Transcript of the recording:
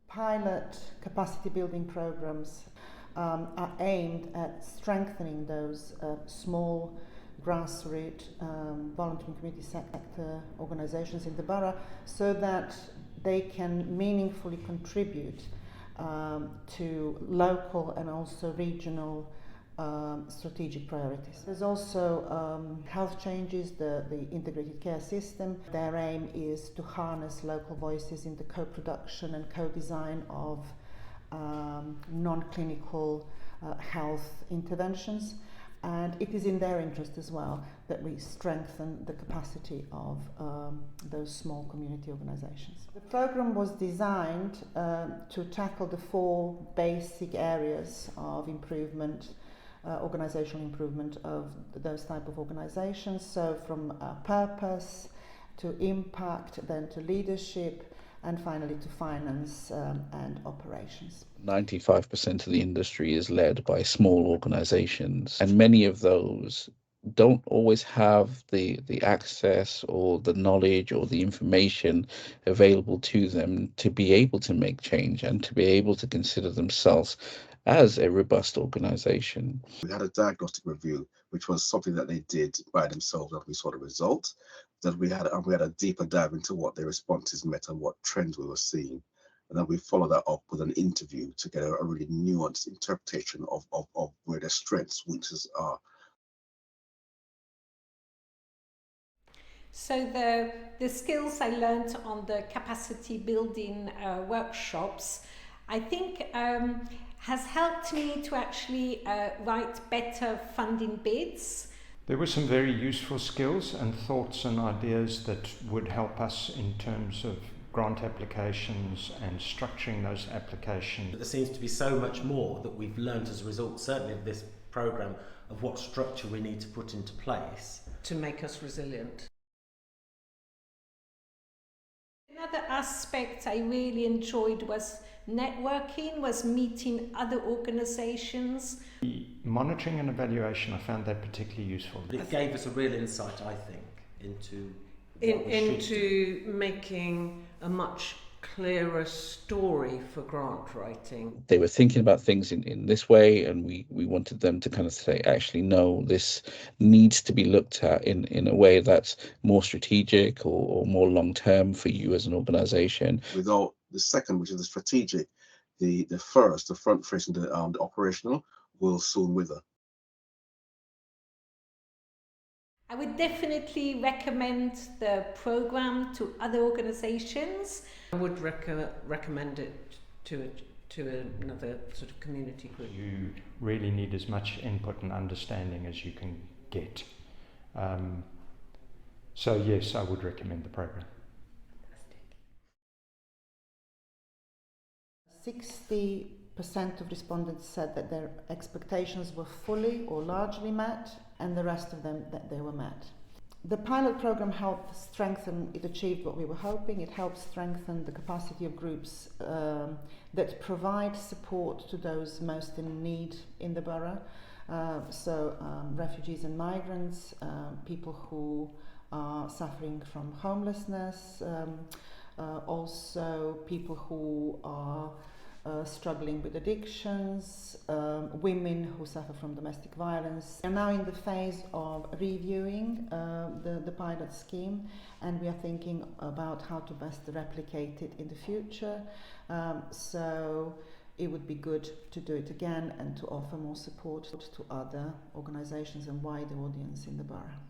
Pilot capacity building programs are aimed at strengthening those small grassroots voluntary community sector organizations in the borough so that they can meaningfully contribute to local and also regional strategic priorities. There's also health changes, the integrated care system. Their aim is to harness local voices in the co-production and co-design of non-clinical health interventions, and it is in their interest as well that we strengthen the capacity of those small community organizations. The program was designed to tackle the 4 basic areas of improvement, organizational improvement of those type of organizations, so from purpose to impact, then to leadership, and finally to finance and operations. 95% of the industry is led by small organizations, and many of those don't always have the access or the knowledge or the information available to them to be able to make change and to be able to consider themselves as a robust organization. We had a diagnostic review, which was something that they did by themselves, and we saw the result. That we had a deeper dive into what their responses meant and what trends we were seeing. And then we followed that up with an interview to get a really nuanced interpretation of where their strengths, weaknesses are. So the skills I learned on the capacity building workshops, I think has helped me to actually write better funding bids. There were some very useful skills and thoughts and ideas that would help us in terms of grant applications and structuring those applications. There seems to be so much more that we've learned as a result, certainly of this programme, of what structure we need to put into place to make us resilient. Another aspect I really enjoyed was networking, was meeting other organisations. The monitoring and evaluation, I found that particularly useful. It gave us a real insight, I think, into making a much clearer story for grant writing. They were thinking about things in this way, and we wanted them to kind of say, actually, no, this needs to be looked at in a way that's more strategic or more long-term for you as an organisation. Without the second, which is the strategic, the first, the front-facing, the operational, will soon wither. I would definitely recommend the programme to other organisations. I would recommend it to another sort of community group. You really need as much input and understanding as you can get. So yes, I would recommend the programme. 60% of respondents said that their expectations were fully or largely met, and the rest of them that they were met. The pilot program helped strengthen, it achieved what we were hoping. It helped strengthen the capacity of groups that provide support to those most in need in the borough. So refugees and migrants, people who are suffering from homelessness, also people who are struggling with addictions, women who suffer from domestic violence. We are now in the phase of reviewing the pilot scheme, and we are thinking about how to best replicate it in the future. So it would be good to do it again and to offer more support to other organisations and wider audience in the borough.